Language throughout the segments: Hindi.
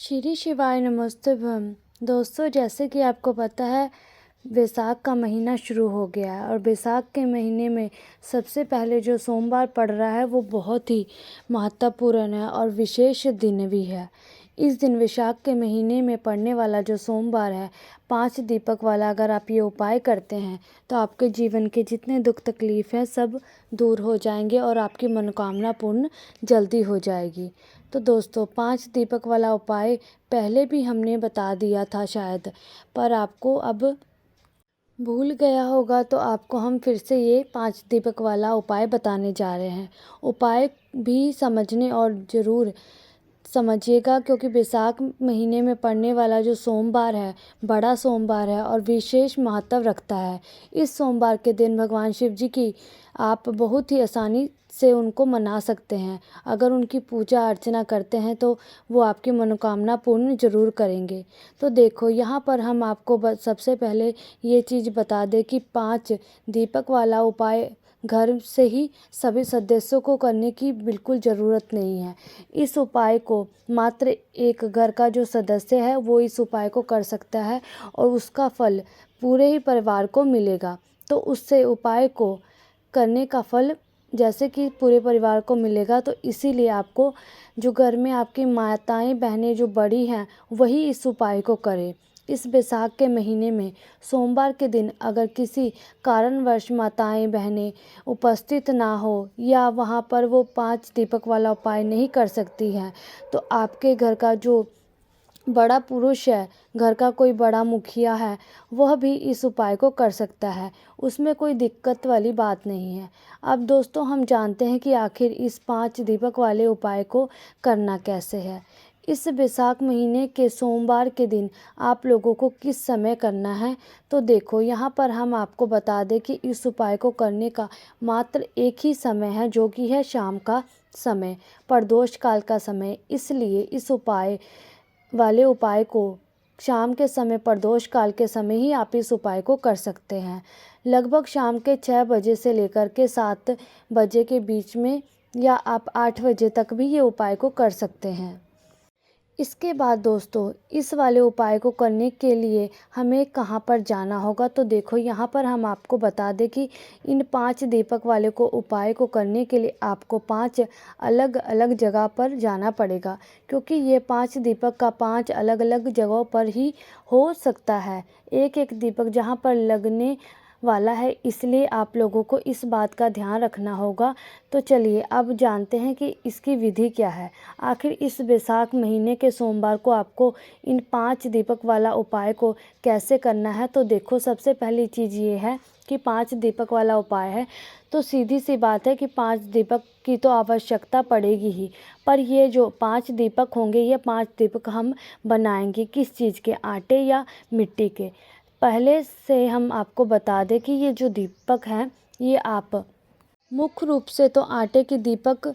श्री शिवाय नमस्तुभ्यं। दोस्तों, जैसे कि आपको पता है, वैसाख का महीना शुरू हो गया है और वैसाख के महीने में सबसे पहले जो सोमवार पड़ रहा है वो बहुत ही महत्वपूर्ण है और विशेष दिन भी है। इस दिन वैशाख के महीने में पड़ने वाला जो सोमवार है 5 दीपक वाला, अगर आप ये उपाय करते हैं तो आपके जीवन के जितने दुख तकलीफ़ हैं सब दूर हो जाएंगे और आपकी मनोकामना पूर्ण जल्दी हो जाएगी। तो दोस्तों, 5 दीपक वाला उपाय पहले भी हमने बता दिया था शायद, पर आपको अब भूल गया होगा, तो आपको हम फिर से ये 5 दीपक वाला उपाय बताने जा रहे हैं। उपाय भी समझने और ज़रूर समझिएगा, क्योंकि वैशाख महीने में पड़ने वाला जो सोमवार है बड़ा सोमवार है और विशेष महत्व रखता है। इस सोमवार के दिन भगवान शिव जी की आप बहुत ही आसानी से उनको मना सकते हैं। अगर उनकी पूजा अर्चना करते हैं तो वो आपकी मनोकामना पूर्ण ज़रूर करेंगे। तो देखो, यहाँ पर हम आपको सबसे पहले ये चीज़ बता दें कि 5 दीपक वाला उपाय घर से ही सभी सदस्यों को करने की बिल्कुल ज़रूरत नहीं है। इस उपाय को मात्र एक घर का जो सदस्य है वो इस उपाय को कर सकता है और उसका फल पूरे ही परिवार को मिलेगा। तो उससे उपाय को करने का फल जैसे कि पूरे परिवार को मिलेगा, तो इसीलिए आपको जो घर में आपकी माताएं बहनें जो बड़ी हैं वही इस उपाय को करें। इस वैशाख के महीने में सोमवार के दिन अगर किसी कारणवश माताएं बहनें उपस्थित ना हो या वहाँ पर वो 5 दीपक वाला उपाय नहीं कर सकती हैं, तो आपके घर का जो बड़ा पुरुष है, घर का कोई बड़ा मुखिया है, वह भी इस उपाय को कर सकता है। उसमें कोई दिक्कत वाली बात नहीं है। अब दोस्तों, हम जानते हैं कि आखिर इस 5 दीपक वाले उपाय को करना कैसे है। इस वैशाख महीने के सोमवार के दिन आप लोगों को किस समय करना है, तो देखो यहाँ पर हम आपको बता दें कि इस उपाय को करने का मात्र एक ही समय है, जो कि है शाम का समय, प्रदोष काल का समय। इसलिए इस उपाय को शाम के समय, प्रदोष काल के समय ही आप इस उपाय को कर सकते हैं। लगभग शाम के 6 बजे से लेकर के 7 बजे के बीच में, या आप 8 बजे तक भी ये उपाय को कर सकते हैं। इसके बाद दोस्तों, इस वाले उपाय को करने के लिए हमें कहाँ पर जाना होगा, तो देखो यहाँ पर हम आपको बता दें कि इन 5 दीपक वाले को उपाय को करने के लिए आपको 5 अलग अलग जगह पर जाना पड़ेगा, क्योंकि ये 5 दीपक का 5 अलग अलग जगहों पर ही हो सकता है। एक एक दीपक जहाँ पर लगने वाला है, इसलिए आप लोगों को इस बात का ध्यान रखना होगा। तो चलिए अब जानते हैं कि इसकी विधि क्या है। आखिर इस वैशाख महीने के सोमवार को आपको इन 5 दीपक वाला उपाय को कैसे करना है, तो देखो सबसे पहली चीज़ ये है कि 5 दीपक वाला उपाय है तो सीधी सी बात है कि 5 दीपक की तो आवश्यकता पड़ेगी ही। पर ये जो 5 दीपक होंगे, ये 5 दीपक हम बनाएंगे किस चीज़ के, आटे या मिट्टी के। पहले से हम आपको बता दें कि ये जो दीपक हैं ये आप मुख्य रूप से तो आटे के दीपक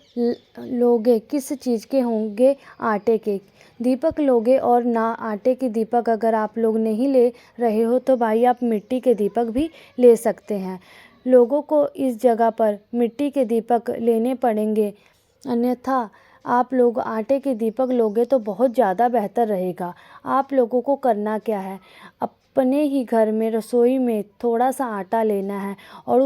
लोगे। किस चीज़ के होंगे? आटे के दीपक लोगे। और ना आटे के दीपक अगर आप लोग नहीं ले रहे हो तो भाई आप मिट्टी के दीपक भी ले सकते हैं। लोगों को इस जगह पर मिट्टी के दीपक लेने पड़ेंगे, अन्यथा आप लोग आटे के दीपक लोगे तो बहुत ज़्यादा बेहतर रहेगा। आप लोगों को करना क्या है, अपने ही घर में रसोई में थोड़ा सा आटा लेना है और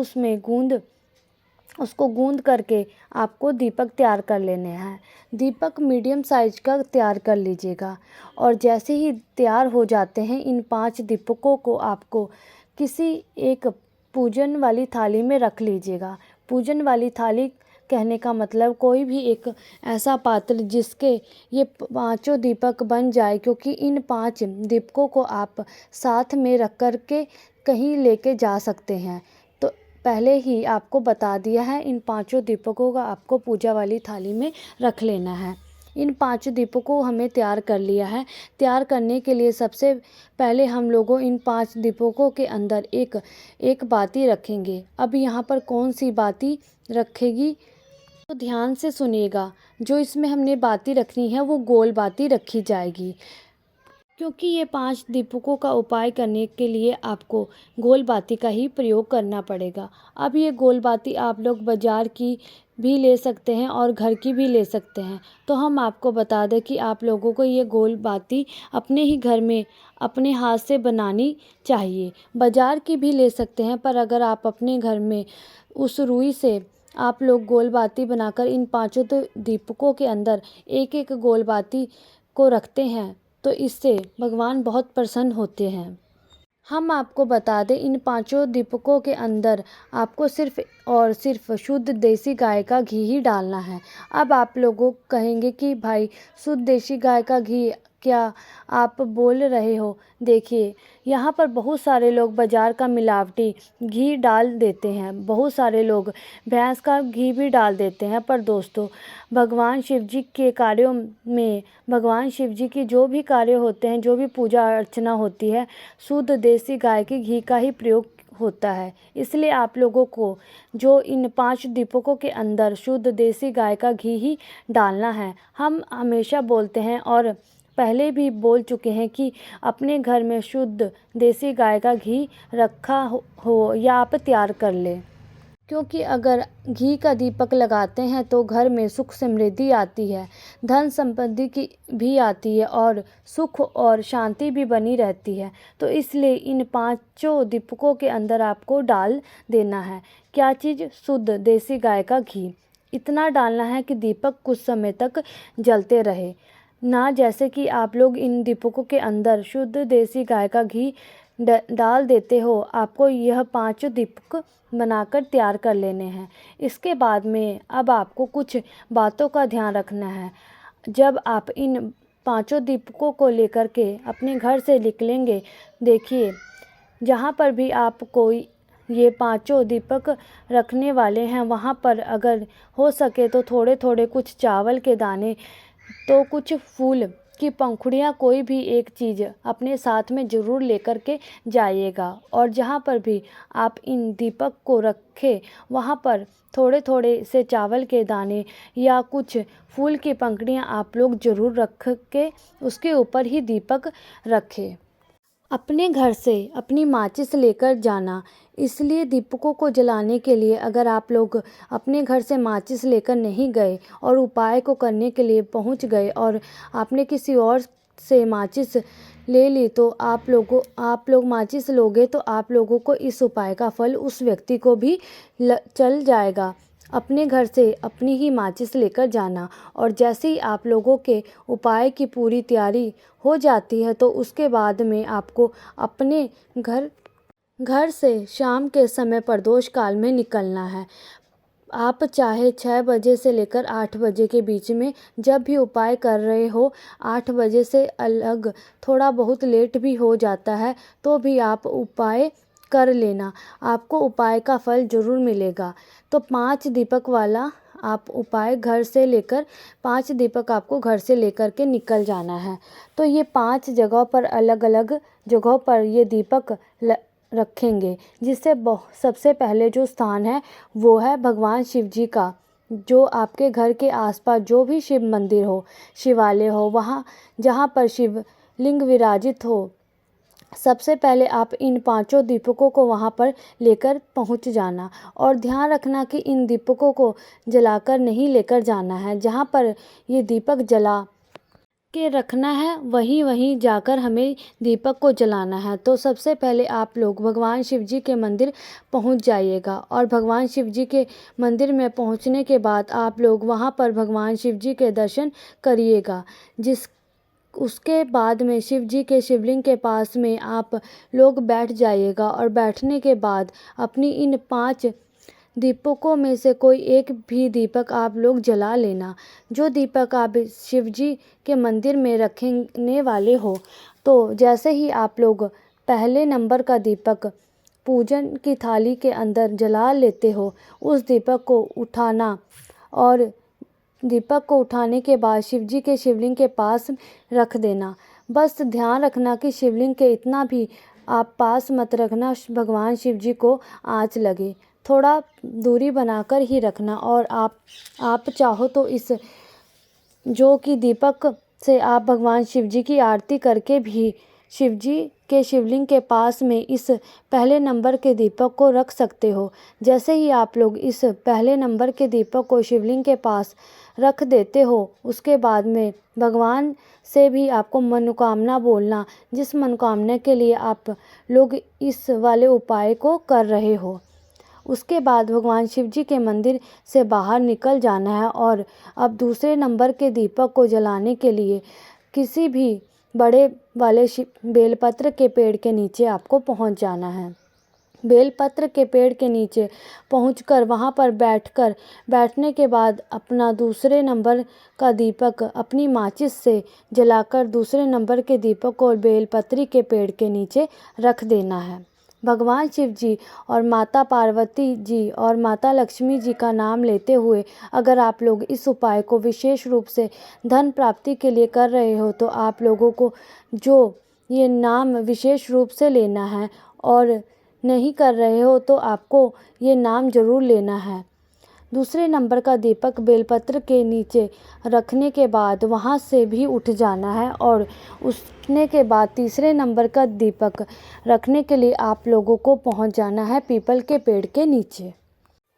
उसको गूंद करके आपको दीपक तैयार कर लेने हैं। दीपक मीडियम साइज का तैयार कर लीजिएगा और जैसे ही तैयार हो जाते हैं इन 5 दीपकों को आपको किसी एक पूजन वाली थाली में रख लीजिएगा। पूजन वाली थाली कहने का मतलब कोई भी एक ऐसा पात्र जिसके ये 5 दीपक बन जाए, क्योंकि इन 5 दीपकों को आप साथ में रख कर के कहीं लेके जा सकते हैं। तो पहले ही आपको बता दिया है, इन 5 दीपकों का आपको पूजा वाली थाली में रख लेना है। इन 5 दीपकों को हमें तैयार कर लिया है। तैयार करने के लिए सबसे पहले हम लोगों इन 5 दीपकों के अंदर एक बाती रखेंगे। अब यहाँ पर कौन सी बाती रखेगी तो ध्यान से सुनिएगा। जो इसमें हमने बाती रखनी है वो गोल बाती रखी जाएगी, क्योंकि ये 5 दीपकों का उपाय करने के लिए आपको गोल बाती का ही प्रयोग करना पड़ेगा। अब ये गोल बाती आप लोग बाज़ार की भी ले सकते हैं और घर की भी ले सकते हैं। तो हम आपको बता दें कि आप लोगों को ये गोल बाती अपने ही घर में अपने हाथ से बनानी चाहिए। बाज़ार की भी ले सकते हैं, पर अगर आप अपने घर में उस रुई से आप लोग गोल बाती बनाकर इन पाँचों दीपकों के अंदर एक एक गोल बाती को रखते हैं तो इससे भगवान बहुत प्रसन्न होते हैं। हम आपको बता दें, इन पाँचों दीपकों के अंदर आपको सिर्फ़ और सिर्फ़ शुद्ध देसी गाय का घी ही डालना है। अब आप लोगों कहेंगे कि भाई शुद्ध देसी गाय का घी क्या आप बोल रहे हो? देखिए, यहाँ पर बहुत सारे लोग बाज़ार का मिलावटी घी डाल देते हैं, बहुत सारे लोग भैंस का घी भी डाल देते हैं। पर दोस्तों, भगवान शिव जी के कार्यों में, भगवान शिव जी की जो भी कार्य होते हैं, जो भी पूजा अर्चना होती है, शुद्ध देसी गाय के घी का ही प्रयोग होता है। इसलिए आप लोगों को जो इन 5 दीपकों के अंदर शुद्ध देसी गाय का घी ही डालना है। हम हमेशा बोलते हैं और पहले भी बोल चुके हैं कि अपने घर में शुद्ध देसी गाय का घी रखा हो या आप तैयार कर लें, क्योंकि अगर घी का दीपक लगाते हैं तो घर में सुख समृद्धि आती है, धन संपत्ति की भी आती है और सुख और शांति भी बनी रहती है। तो इसलिए इन पांचों दीपकों के अंदर आपको डाल देना है क्या चीज़? शुद्ध देसी गाय का घी। इतना डालना है कि दीपक कुछ समय तक जलते रहे, ना जैसे कि आप लोग इन दीपकों के अंदर शुद्ध देसी गाय का घी डाल देते हो। आपको यह 5 दीपक बनाकर तैयार कर लेने हैं। इसके बाद में अब आपको कुछ बातों का ध्यान रखना है। जब आप इन 5 दीपकों को लेकर के अपने घर से निकलेंगे, देखिए जहाँ पर भी आप कोई ये 5 दीपक रखने वाले हैं, वहाँ पर अगर हो सके तो थोड़े थोड़े कुछ चावल के दाने, तो कुछ फूल की पंखुड़ियाँ, कोई भी एक चीज़ अपने साथ में ज़रूर लेकर के जाइएगा। और जहाँ पर भी आप इन दीपक को रखें, वहाँ पर थोड़े थोड़े से चावल के दाने या कुछ फूल की पंखुड़ियाँ आप लोग ज़रूर रख के उसके ऊपर ही दीपक रखें। अपने घर से अपनी माचिस लेकर जाना। इसलिए दीपकों को जलाने के लिए अगर आप लोग अपने घर से माचिस लेकर नहीं गए और उपाय को करने के लिए पहुंच गए और आपने किसी और से माचिस ले ली, तो आप लोग माचिस लोगे तो आप लोगों को इस उपाय का फल उस व्यक्ति को भी चल जाएगा। अपने घर से अपनी ही माचिस लेकर जाना, और जैसे ही आप लोगों के उपाय की पूरी तैयारी हो जाती है तो उसके बाद में आपको अपने घर से शाम के समय प्रदोष काल में निकलना है। आप चाहे 6 बजे से लेकर 8 बजे के बीच में जब भी उपाय कर रहे हो, 8 बजे से अलग थोड़ा बहुत लेट भी हो जाता है तो भी आप उपाय कर लेना, आपको उपाय का फल ज़रूर मिलेगा। तो 5 दीपक वाला आप उपाय घर से लेकर 5 दीपक आपको घर से लेकर के निकल जाना है। तो ये 5 जगहों पर, अलग अलग जगहों पर ये दीपक रखेंगे, जिससे सबसे पहले जो स्थान है वो है भगवान शिव जी का। जो आपके घर के आसपास जो भी शिव मंदिर हो, शिवालय हो, वहाँ जहाँ पर शिव लिंग विराजित हो, सबसे पहले आप इन 5 दीपकों को वहाँ पर लेकर पहुँच जाना। और ध्यान रखना कि इन दीपकों को जलाकर नहीं लेकर जाना है। जहाँ पर ये दीपक जला के रखना है वहीं जाकर हमें दीपक को जलाना है। तो सबसे पहले आप लोग भगवान शिव जी के मंदिर पहुंच जाइएगा, और भगवान शिव जी के मंदिर में पहुंचने के बाद आप लोग वहां पर भगवान शिव जी के दर्शन करिएगा। उसके बाद में शिव जी के शिवलिंग के पास में आप लोग बैठ जाइएगा, और बैठने के बाद अपनी इन 5 दीपकों में से कोई एक भी दीपक आप लोग जला लेना। जो दीपक आप शिव जी के मंदिर में रखने वाले हो, तो जैसे ही आप लोग पहले नंबर का दीपक पूजन की थाली के अंदर जला लेते हो, उस दीपक को उठाना, और दीपक को उठाने के बाद शिव जी के शिवलिंग के पास रख देना। बस ध्यान रखना कि शिवलिंग के इतना भी आप पास मत रखना भगवान शिव जी को आँच लगे, थोड़ा दूरी बनाकर ही रखना। और आप चाहो तो इस जो कि दीपक से आप भगवान शिव जी की आरती करके भी शिव जी के शिवलिंग के पास में इस पहले नंबर के दीपक को रख सकते हो। जैसे ही आप लोग इस पहले नंबर के दीपक को शिवलिंग के पास रख देते हो, उसके बाद में भगवान से भी आपको मनोकामना बोलना, जिस मनोकामना के लिए आप लोग इस वाले उपाय को कर रहे हो। उसके बाद भगवान शिव जी के मंदिर से बाहर निकल जाना है और अब दूसरे नंबर के दीपक को जलाने के लिए किसी भी बड़े वाले बेलपत्र के पेड़ के नीचे आपको पहुंच जाना है। बेलपत्र के पेड़ के नीचे पहुंचकर वहां पर बैठने के बाद अपना दूसरे नंबर का दीपक अपनी माचिस से जलाकर दूसरे नंबर के दीपक को बेलपत्री के पेड़ के नीचे रख देना है। भगवान शिव जी और माता पार्वती जी और माता लक्ष्मी जी का नाम लेते हुए अगर आप लोग इस उपाय को विशेष रूप से धन प्राप्ति के लिए कर रहे हो, तो आप लोगों को जो ये नाम विशेष रूप से लेना है, और नहीं कर रहे हो तो आपको ये नाम ज़रूर लेना है। दूसरे नंबर का दीपक बेलपत्र के नीचे रखने के बाद वहाँ से भी उठ जाना है और उठने के बाद तीसरे नंबर का दीपक रखने के लिए आप लोगों को पहुँच जाना है पीपल के पेड़ के नीचे।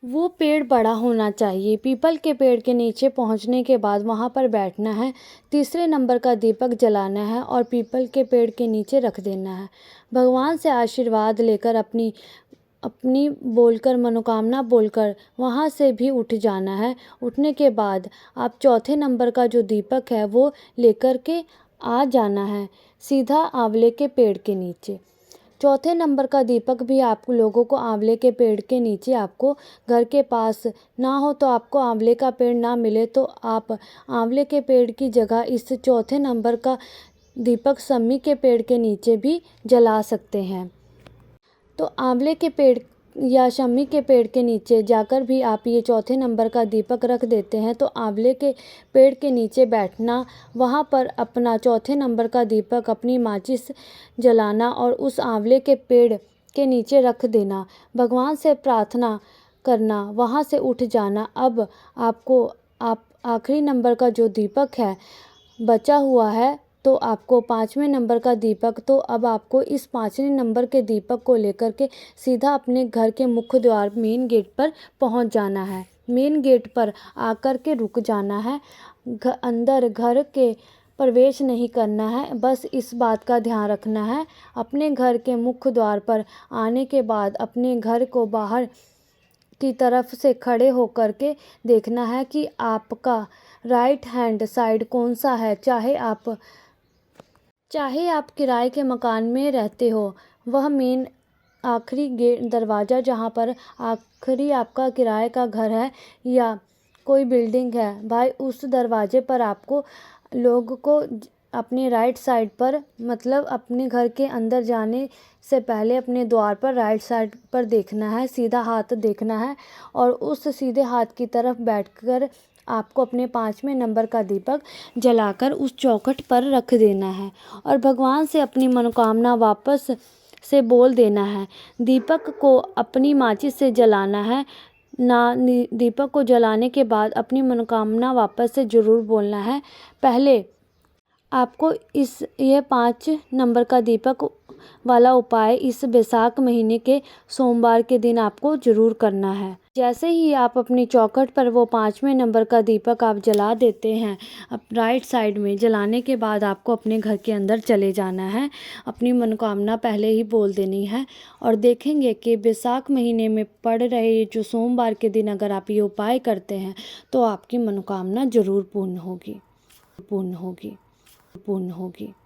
वो पेड़ बड़ा होना चाहिए। पीपल के पेड़ के नीचे पहुंचने के बाद वहां पर बैठना है, तीसरे नंबर का दीपक जलाना है और पीपल के पेड़ के नीचे रख देना है। भगवान से आशीर्वाद लेकर अपनी बोलकर मनोकामना बोलकर वहाँ से भी उठ जाना है। उठने के बाद आप चौथे नंबर का जो दीपक है वो लेकर के आ जाना है सीधा आंवले के पेड़ के नीचे। चौथे नंबर का दीपक भी आप लोगों को आंवले के पेड़ के नीचे आपको घर के पास ना हो, तो आपको आंवले का पेड़ ना मिले तो आप आंवले के पेड़ की जगह इस चौथे नंबर का दीपक सम्मी के पेड़ के नीचे भी जला सकते हैं। तो आंवले के पेड़ या शम्मी के पेड़ के नीचे जाकर भी आप ये चौथे नंबर का दीपक रख देते हैं तो आंवले के पेड़ के नीचे बैठना, वहाँ पर अपना चौथे नंबर का दीपक अपनी माचिस जलाना और उस आंवले के पेड़ के नीचे रख देना, भगवान से प्रार्थना करना, वहाँ से उठ जाना। अब आपको आखिरी नंबर का जो दीपक है बचा हुआ है, तो आपको पाँचवें नंबर का दीपक, तो अब आपको इस पाँचवें नंबर के दीपक को लेकर के सीधा अपने घर के मुख्य द्वार मेन गेट पर पहुंच जाना है। मेन गेट पर आकर के रुक जाना है, अंदर घर के प्रवेश नहीं करना है। बस इस बात का ध्यान रखना है, अपने घर के मुख्य द्वार पर आने के बाद अपने घर को बाहर की तरफ से खड़े होकर के देखना है कि आपका राइट हैंड साइड कौन सा है। चाहे आप किराए के मकान में रहते हो, वह मेन आखिरी गेट दरवाज़ा जहाँ पर आखिरी आपका किराए का घर है या कोई बिल्डिंग है, भाई उस दरवाजे पर आपको लोग को अपने राइट साइड पर, मतलब अपने घर के अंदर जाने से पहले अपने द्वार पर राइट साइड पर देखना है, सीधा हाथ देखना है और उस सीधे हाथ की तरफ बैठकर आपको अपने पाँचवें नंबर का दीपक जलाकर उस चौखट पर रख देना है और भगवान से अपनी मनोकामना वापस से बोल देना है। दीपक को अपनी माचिस से जलाना है ना। दीपक को जलाने के बाद अपनी मनोकामना वापस से ज़रूर बोलना है। पहले आपको यह 5 नंबर का दीपक वाला उपाय इस बैसाख महीने के सोमवार के दिन आपको ज़रूर करना है। जैसे ही आप अपनी चौखट पर वो 5वें नंबर का दीपक आप जला देते हैं, अब राइट साइड में जलाने के बाद आपको अपने घर के अंदर चले जाना है, अपनी मनोकामना पहले ही बोल देनी है और देखेंगे कि बैसाख महीने में पड़ रहे जो सोमवार के दिन अगर आप ये उपाय करते हैं तो आपकी मनोकामना ज़रूर पूर्ण होगी।